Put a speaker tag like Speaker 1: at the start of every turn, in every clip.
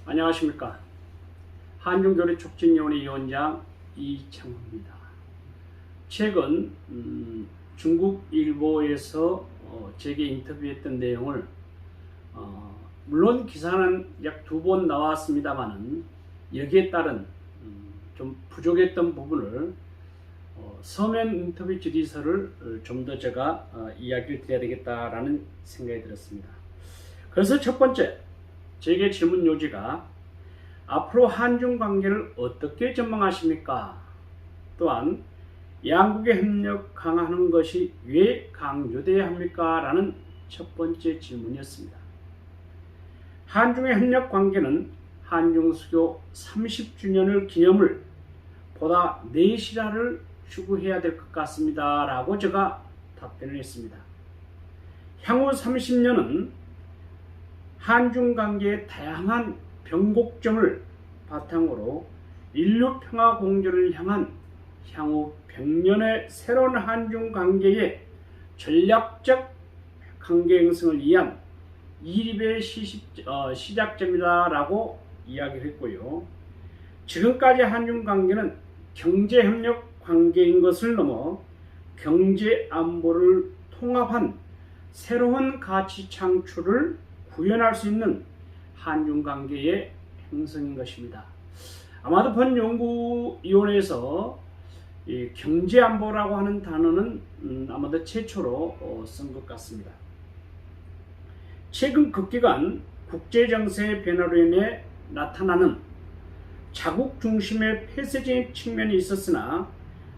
Speaker 1: 안녕하십니까. 한중교류촉진위원회 위원장 이창호입니다. 최근 중국 일보에서 제게 인터뷰했던 내용을 물론 기사는 약 2번 나왔습니다만은 여기에 따른 좀 부족했던 부분을 서면 인터뷰 질의서를 좀 더 제가 이야기를 드려야 되겠다라는 생각이 들었습니다. 그래서 첫 번째 제게 질문 요지가 앞으로 한중 관계를 어떻게 전망하십니까? 또한 양국의 협력 강화하는 것이 왜 강조되어야 합니까? 라는 첫 번째 질문이었습니다. 한중의 협력 관계는 한중 수교 30주년을 기념을 보다 내실화를 추구해야 될 것 같습니다. 라고 제가 답변을 했습니다. 향후 30년은 한중 관계의 다양한 변곡점을 바탕으로 인류 평화 공존을 향한 향후 100년의 새로운 한중 관계의 전략적 관계 형성을 위한 이립의 시작점이다라고 이야기를 했고요. 지금까지 한중 관계는 경제협력 관계인 것을 넘어 경제안보를 통합한 새로운 가치 창출을 구현할 수 있는 한중 관계의 형성인 것입니다. 아마도 본 연구위원회에서 경제안보라고 하는 단어는 아마도 최초로 쓴 것 같습니다. 최근 급기간 국제정세의 변화로 인해 나타나는 자국 중심의 폐쇄적인 측면이 있었으나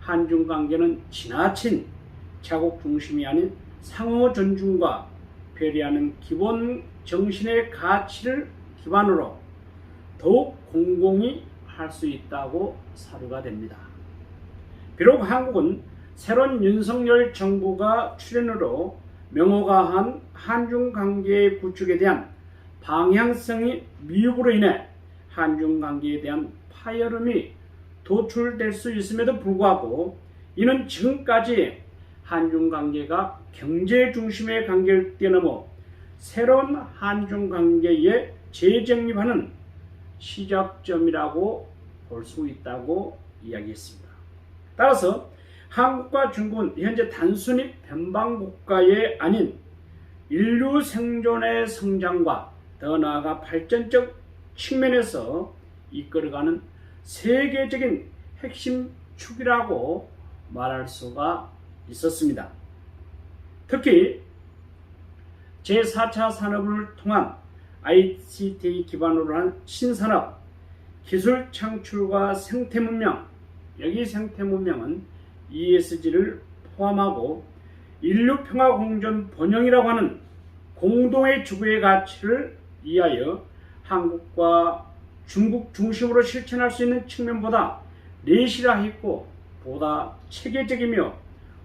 Speaker 1: 한중 관계는 지나친 자국 중심이 아닌 상호 존중과 배려하는 기본 정신의 가치를 기반으로 더욱 공공히 할 수 있다고 사료가 됩니다. 비록 한국은 새로운 윤석열 정부가 출연으로 명호가한 한중 관계의 구축에 대한 방향성이 미흡으로 인해 한중 관계에 대한 파열음이 도출될 수 있음에도 불구하고 이는 지금까지 한중 관계가 경제 중심의 관계를 뛰어넘어 새로운 한중 관계에 재정립하는 시작점이라고 볼 수 있다고 이야기했습니다. 따라서 한국과 중국은 현재 단순히 변방국가의 아닌 인류 생존의 성장과 더 나아가 발전적 측면에서 이끌어가는 세계적인 핵심 축이라고 말할 수가 있었습니다. 특히 제4차 산업을 통한 ICT 기반으로 한 신산업, 기술 창출과 생태문명, 여기 생태문명은 ESG를 포함하고 인류평화 공존 번영이라고 하는 공동의 주구의 가치를 위하여 한국과 중국 중심으로 실천할 수 있는 측면보다 내실화했고 보다 체계적이며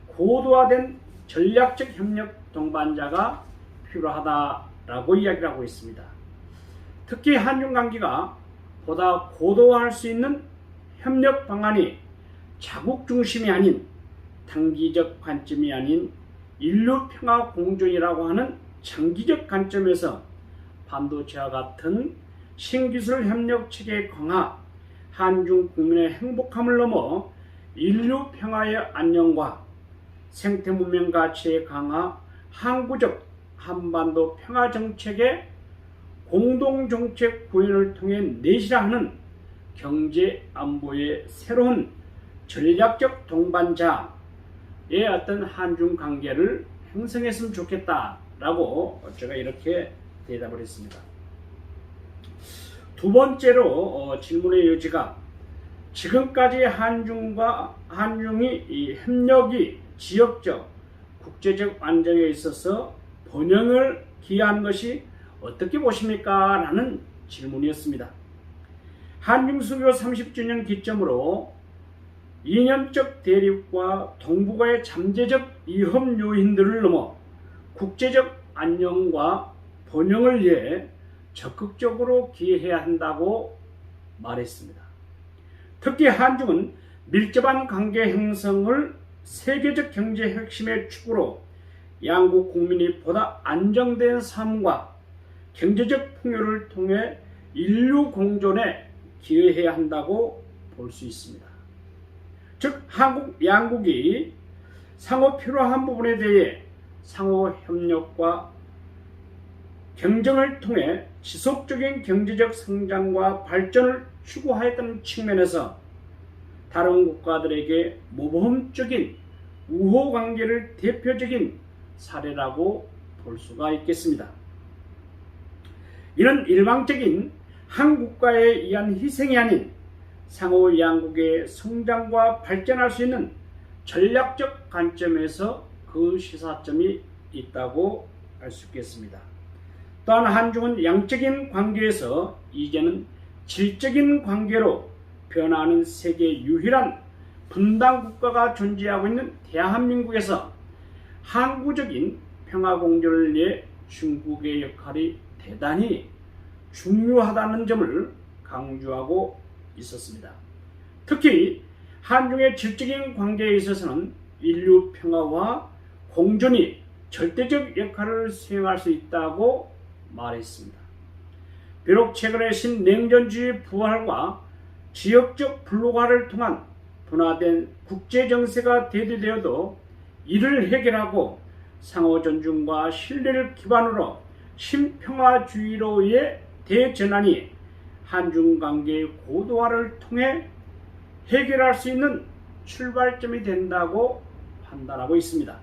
Speaker 1: 고도화된 전략적 협력 동반자가 필요하다라고 이야기를 하고 있습니다. 특히 한중 관계가 보다 고도화할 수 있는 협력 방안이 자국 중심이 아닌 단기적 관점이 아닌 인류 평화 공존이라고 하는 장기적 관점에서 반도체와 같은 신기술 협력 체계 강화, 한중 국민의 행복함을 넘어 인류 평화의 안녕과 생태문명 가치의 강화, 항구적 한반도 평화 정책의 공동정책 구현을 통해 내실화하는 경제 안보의 새로운 전략적 동반자의 어떤 한중 관계를 형성했으면 좋겠다라고 제가 이렇게 대답을 했습니다. 두 번째로 질문의 요지가 지금까지 한중이 이 협력이 지역적, 국제적 안정에 있어서 번영을 기여한 것이 어떻게 보십니까? 라는 질문이었습니다. 한중 수교 30주년 기점으로 이념적 대립과 동북아의 잠재적 위험 요인들을 넘어 국제적 안녕과 번영을 위해 적극적으로 기여해야 한다고 말했습니다. 특히 한중은 밀접한 관계 형성을 세계적 경제 핵심의 축으로 양국 국민이 보다 안정된 삶과 경제적 풍요를 통해 인류 공존에 기여해야 한다고 볼 수 있습니다. 즉 한국 양국이 상호 필요한 부분에 대해 상호 협력과 경쟁을 통해 지속적인 경제적 성장과 발전을 추구하였다는 측면에서 다른 국가들에게 모범적인 우호 관계를 대표적인 사례라고 볼 수가 있겠습니다. 이는 일방적인 한 국가에 의한 희생이 아닌 상호 양국의 성장과 발전할 수 있는 전략적 관점에서 그 시사점이 있다고 할 수 있겠습니다. 또한 한중은 양적인 관계에서 이제는 질적인 관계로 변화하는 세계 유일한 분단 국가가 존재하고 있는 대한민국에서 항구적인 평화 공존을 위해 중국의 역할이 대단히 중요하다는 점을 강조하고 있었습니다. 특히 한중의 질적인 관계에 있어서는 인류 평화와 공존이 절대적 역할을 수행할 수 있다고 말했습니다. 비록 최근의 신냉전주의 부활과 지역적 블록화를 통한 분화된 국제정세가 대두되어도 이를 해결하고 상호 존중과 신뢰를 기반으로 신평화주의로의 대전환이 한중 관계의 고도화를 통해 해결할 수 있는 출발점이 된다고 판단하고 있습니다.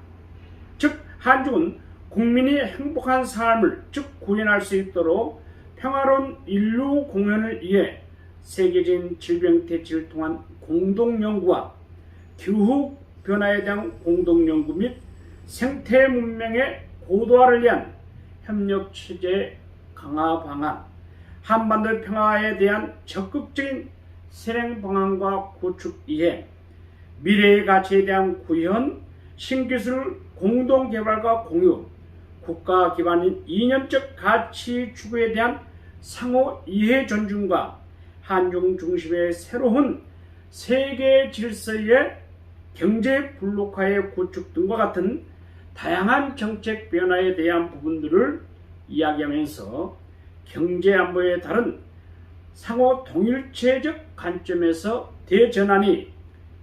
Speaker 1: 즉 한중은 국민이 행복한 삶을 구현할 수 있도록 평화로운 인류 공존을 위해 세계적인 질병 퇴치를 통한 공동연구와 기후 변화에 대한 공동연구 및 생태 문명의 고도화를 위한 협력 체제 강화 방안, 한반도 평화에 대한 적극적인 실행 방안과 구축 이행, 미래의 가치에 대한 구현, 신기술 공동 개발과 공유, 국가 기반인 이념적 가치 추구에 대한 상호 이해 존중과 한중 중심의 새로운 세계 질서의 경제 블록화의 구축 등과 같은 다양한 정책 변화에 대한 부분들을 이야기하면서 경제 안보의 다른 상호 동일체적 관점에서 대전환이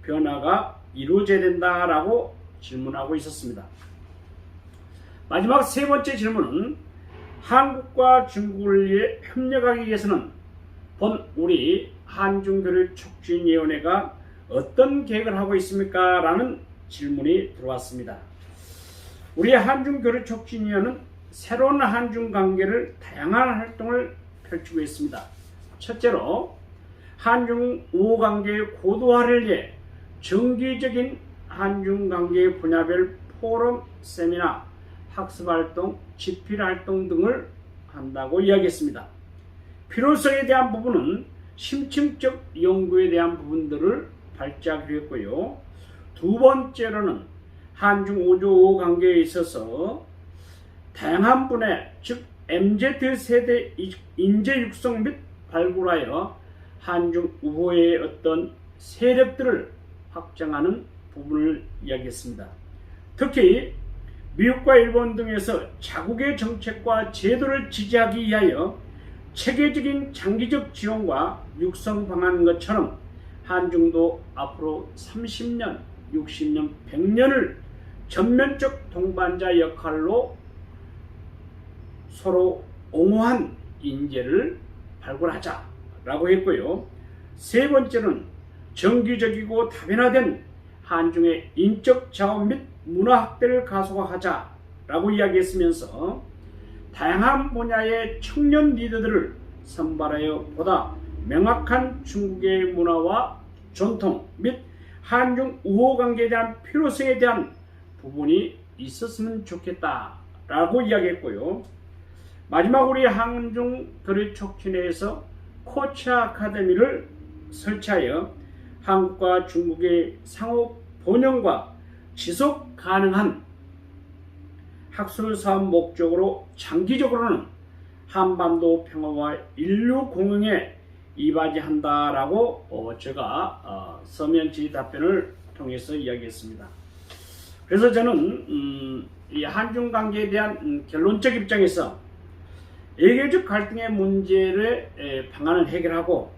Speaker 1: 변화가 이루어져야 된다라고 질문하고 있었습니다. 마지막 세 번째 질문은 한국과 중국을 위해 협력하기 위해서는 본 우리 한중교류촉진위원회가 어떤 계획을 하고 있습니까? 라는 질문이 들어왔습니다. 우리 한중교류촉진위원회는 새로운 한중 관계를 다양한 활동을 펼치고 있습니다. 첫째로 한중 우호 관계의 고도화를 위해 정기적인 한중 관계 분야별 포럼, 세미나, 학습활동, 집필활동 등을 한다고 이야기했습니다. 필요성에 대한 부분은 심층적 연구에 대한 부분들을 발제하기로 했고요. 두 번째로는 한중 5조 5 관계에 있어서 다양한 분야, 즉 MZ세대 인재 육성 및 발굴하여 한중 우호의 어떤 세력들을 확장하는 부분을 이야기했습니다. 특히 미국과 일본 등에서 자국의 정책과 제도를 지지하기 위하여 체계적인 장기적 지원과 육성 방안인 것처럼 한중도 앞으로 30년, 60년, 100년을 전면적 동반자 역할로 서로 옹호한 인재를 발굴하자라고 했고요. 세 번째는 정기적이고 다변화된 한중의 인적 자원 및 문화 확대를 가속화하자라고 이야기했으면서 다양한 분야의 청년 리더들을 선발하여 보다 명확한 중국의 문화와 전통 및 한중 우호 관계에 대한 필요성에 대한 부분이 있었으면 좋겠다라고 이야기했고요. 마지막 우리 한중 교류촉진회에서 코치 아카데미를 설치하여 한국과 중국의 상호 번영과 지속 가능한 학술 사업 목적으로 장기적으로는 한반도 평화와 인류 공영에 이바지한다라고 제가 서면 질의 답변을 통해서 이야기했습니다. 그래서 저는 이 한중 관계에 대한 결론적 입장에서 외교적 갈등의 문제를 방안을 해결하고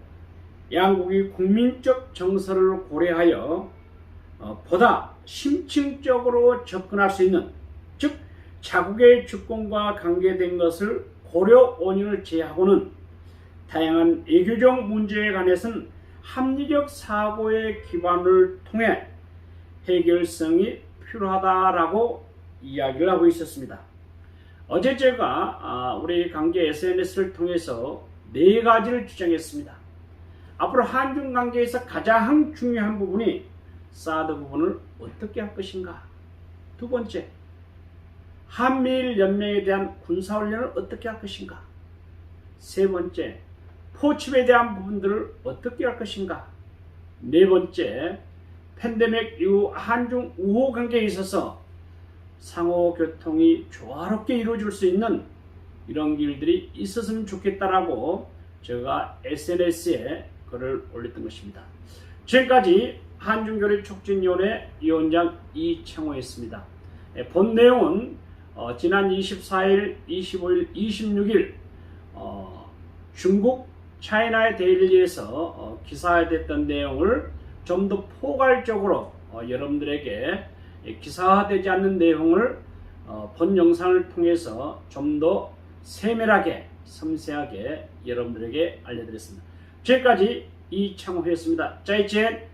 Speaker 1: 양국이 국민적 정서를 고려하여 보다 심층적으로 접근할 수 있는, 즉 자국의 주권과 관계된 것을 고려 원인을 제하고는 다양한 외교적 문제에 관해서는 합리적 사고의 기반을 통해 해결성이 필요하다라고 이야기를 하고 있었습니다. 어제 제가 우리 관계 SNS를 통해서 4가지를 주장했습니다. 앞으로 한중 관계에서 가장 중요한 부분이 사드 부분을 어떻게 할 것인가. 두 번째, 한미일 연맹에 대한 군사훈련을 어떻게 할 것인가. 세 번째, 포침에 대한 부분들을 어떻게 할 것인가. 네 번째, 팬데믹 이후 한중 우호 관계에 있어서 상호 교통이 조화롭게 이루어질 수 있는 이런 길들이 있었으면 좋겠다라고 제가 SNS에 글을 올렸던 것입니다. 지금까지 한중교류촉진위원회 위원장 이창호였습니다. 본 내용은 지난 24일, 25일, 26일 중국 차이나의 데일리에서 기사화됐던 내용을 좀 더 포괄적으로 여러분들에게 기사화되지 않는 내용을 본 영상을 통해서 좀 더 세밀하게 섬세하게 여러분들에게 알려드렸습니다. 지금까지 이창호였습니다. 짜이젠.